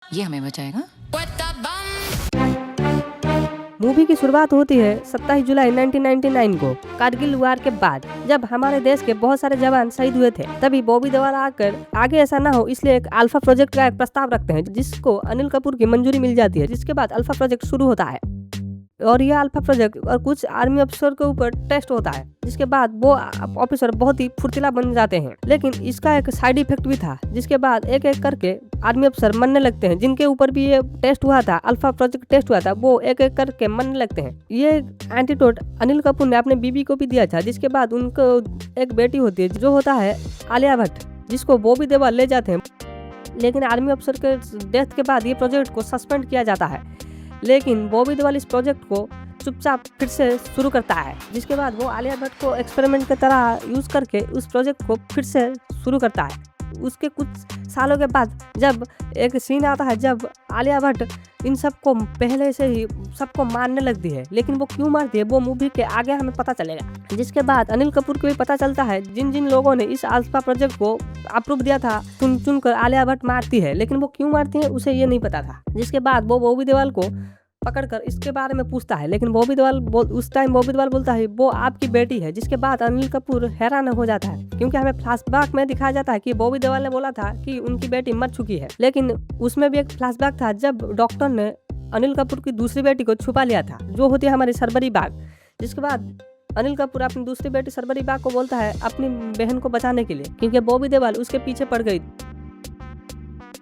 ये हमें बचाएगा। मूवी की शुरुआत होती है 27 जुलाई 1999 को कारगिल वार के बाद, जब हमारे देश के बहुत सारे जवान शहीद हुए थे। तभी बॉबी देओल आकर आगे ऐसा ना हो इसलिए एक अल्फा प्रोजेक्ट का एक प्रस्ताव रखते हैं, जिसको अनिल कपूर की मंजूरी मिल जाती है। जिसके बाद अल्फा प्रोजेक्ट शुरू होता है और यह अल्फा प्रोजेक्ट और कुछ आर्मी अफसर के ऊपर टेस्ट होता है। जिसके बाद वो ऑफिसर बहुत ही फुर्तीला बन जाते हैं, लेकिन इसका एक साइड इफेक्ट भी था। जिसके बाद एक एक करके आर्मी अफसर मरने लगते हैं, जिनके ऊपर भी ये टेस्ट हुआ था, अल्फा प्रोजेक्ट टेस्ट हुआ था, वो एक एक करके मरने लगते हैं। ये एंटीडोट अनिल कपूर ने अपने बीबी को भी दिया था। जिसके बाद उनको एक बेटी होती है जो होता है आलिया भट्ट, जिसको बॉबी देओल ले जाते हैं। लेकिन आर्मी अफसर के डेथ के बाद ये प्रोजेक्ट को सस्पेंड किया जाता है, लेकिन बॉबी देओल इस प्रोजेक्ट को चुपचाप फिर से शुरू करता है। जिसके बाद वो आलिया भट्ट को एक्सपेरिमेंट की तरह यूज करके उस प्रोजेक्ट को फिर से शुरू करता है। उसके कुछ सालों के बाद जब एक सीन आता है जब आलिया भट्ट इन सबको पहले से ही सबको मारने लगती है, लेकिन वो क्यों मारती है वो मूवी के आगे हमें पता चलेगा। जिसके बाद अनिल कपूर को भी पता चलता है जिन जिन लोगों ने इस अल्फा प्रोजेक्ट को अप्रूव दिया था, चुन चुन कर आलिया भट्ट मारती है, लेकिन वो क्यों मारती है उसे ये नहीं पता था। जिसके बाद वो बॉबी देओल को पकड़कर इसके बारे में पूछता है, लेकिन उस टाइम बॉबी देओल बोलता है वो आपकी बेटी है। जिसके बाद अनिल कपूर हैरान हो जाता है, क्योंकि हमें फ्लैशबैक में दिखाया जाता है कि बॉबी देओल ने बोला था कि उनकी बेटी मर चुकी है, लेकिन उसमें भी एक फ्लैशबैक था जब डॉक्टर ने अनिल कपूर की दूसरी बेटी को छुपा लिया था, जो होती है हमारी सरबरी बाग। जिसके बाद अनिल कपूर अपनी दूसरी बेटी सरबरी बाग को बोलता है अपनी बहन को बचाने के लिए, क्योंकि बॉबी देओल उसके पीछे पड़ गई।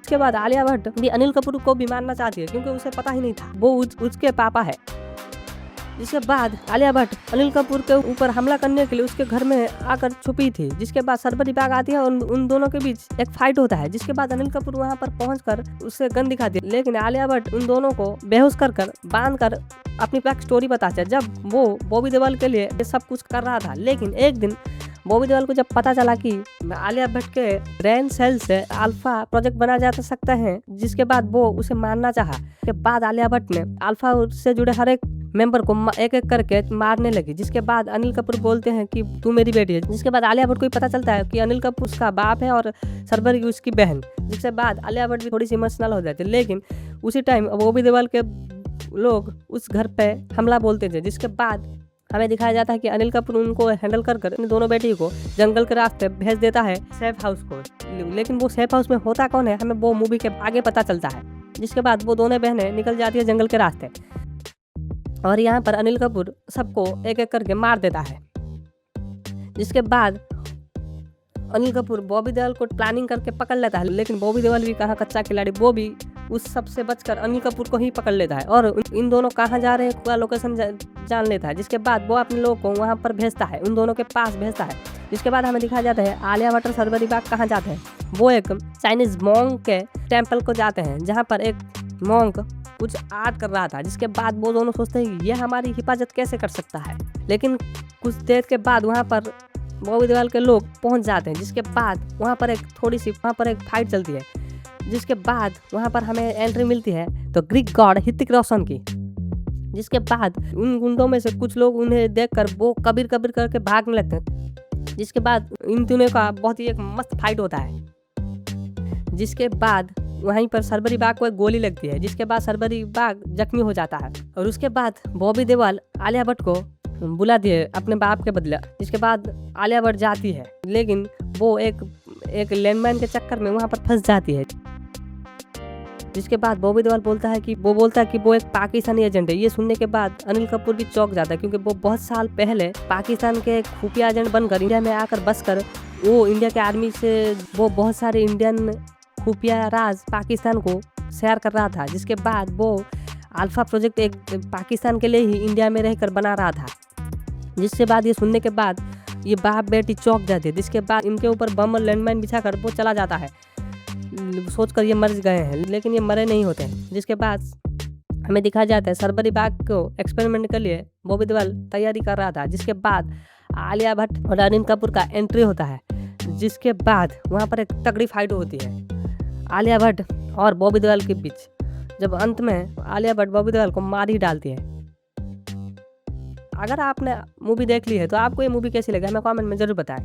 इसके बाद आलिया भट्ट भी अनिल कपूर को भी मारना चाहती है, क्योंकि उसे पता ही नहीं था वो उसके पापा है। जिसके बाद आलिया भट्ट अनिल कपूर के ऊपर हमला करने के लिए उसके घर में आकर छुपी थी। जिसके बाद सरबरी बाग आती है और उन दोनों के बीच एक फाइट होता है। जिसके बाद अनिल कपूर वहां पर पहुंचकर उसे गन दिखाती है, लेकिन आलिया भट्ट उन दोनों को बेहोश कर बांध कर अपनी बैक स्टोरी बताती है, जब वो बॉबी देओल के लिए ये सब कुछ कर रहा था। लेकिन एक दिन बॉबी देओल को जब पता चला कि आलिया भट्ट के ब्रेन सेल से अल्फा प्रोजेक्ट बनाया जा सकता है, जिसके बाद वो उसे मारना चाहा। के बाद आलिया भट्ट ने अल्फा से जुड़े हर एक मेंबर को एक एक करके मारने लगी। जिसके बाद अनिल कपूर बोलते हैं कि तू मेरी बेटी है। जिसके बाद आलिया भट्ट को पता चलता है कि अनिल कपूर उसका बाप है और सरबरी उसकी बहन। जिसके बाद आलिया भट्ट भी थोड़ी सी इमोशनल हो जाती है, लेकिन उसी टाइम बॉबी देओल के लोग उस घर पे हमला बोलते थे। जिसके बाद हमें दिखाया जाता है कि अनिल कपूर उनको हैंडल कर अपनी दोनों बेटी को जंगल के रास्ते भेज देता है सेफ हाउस को, लेकिन वो सेफ हाउस में होता कौन है हमें वो मूवी के आगे पता चलता है। जिसके बाद वो दोनों बहनें निकल जाती है जंगल के रास्ते और यहाँ पर अनिल कपूर सबको एक एक करके मार देता है। जिसके बाद अनिल कपूर बॉबी देओल को प्लानिंग करके पकड़ लेता है, लेकिन बॉबी देओल भी कहाँ कच्चा खिलाड़ी, वो भी उस सब से बचकर अनिल कपूर को ही पकड़ लेता है और इन दोनों कहाँ जा रहे हैं पूरा लोकेशन जान लेता है। जिसके बाद वो अपने लोगों को वहाँ पर भेजता है, उन दोनों के पास भेजता है। जिसके बाद हमें दिखाया जाता है आलिया भट्ट और सरबरी बाग कहाँ जाते हैं। वो एक चाइनीज मॉन्क के टेम्पल को जाते हैं, जहाँ पर एक मॉन्क कुछ आर्ट कर रहा था। जिसके बाद वो दोनों सोचते हैं ये हमारी हिफाजत कैसे कर सकता है, लेकिन कुछ देर के बाद वहाँ पर बॉबी देओल के लोग पहुंच जाते हैं। जिसके बाद वहाँ पर एक थोड़ी सी फाइट चलती है। जिसके बाद वहाँ पर हमें एंट्री मिलती है तो ग्रीक गॉड ऋतिक रोशन की। जिसके बाद उन गुंडों में से कुछ लोग उन्हें देखकर वो कबीर कबीर करके भागने लगते हैं। जिसके बाद इन दोनों का बहुत ही एक मस्त फाइट होता है। जिसके बाद वहीं पर सरबरी बाग को एक गोली लगती है। जिसके बाद सरबरी बाग जख्मी हो जाता है और उसके बाद बॉबी देओल आलिया भट्ट को बुला दिए अपने बाप के बदले। जिसके बाद आलिया भट्ट जाती है, लेकिन वो एक लैंडमाइन के चक्कर में वहाँ पर फंस जाती है। जिसके बाद बॉबी देओल बोलता है कि वो एक पाकिस्तानी एजेंट है। ये सुनने के बाद अनिल कपूर भी चौंक जाता है, क्योंकि वो बहुत साल पहले पाकिस्तान के खुफिया एजेंट बनकर इंडिया में आकर बसकर वो इंडिया के आर्मी से वो बहुत सारे इंडियन खुफिया राज पाकिस्तान को शेयर कर रहा था। जिसके बाद वो अल्फा प्रोजेक्ट एक पाकिस्तान के लिए ही इंडिया में रहकर बना रहा था। जिसके बाद ये सुनने के बाद ये बाप बेटी चौंक जाते हैं। जिसके बाद इनके ऊपर बम और लैंडमाइन बिछाकर वो चला जाता है, सोचकर ये मर गए हैं, लेकिन ये मरे नहीं होते। जिसके बाद हमें दिखाया जाता है सरबरी बाग को एक्सपेरिमेंट के लिए बॉबी देओल तैयारी कर रहा था। जिसके बाद आलिया भट्ट और अनिल कपूर का एंट्री होता है। जिसके बाद वहाँ पर एक तगड़ी फाइट होती है आलिया भट्ट और बॉबी देओल के बीच, जब अंत में आलिया भट्ट बॉबी देओल को मार ही डालती है। अगर आपने मूवी देख ली है तो आपको ये मूवी कैसी लगी हमें कमेंट में जरूर बताएं।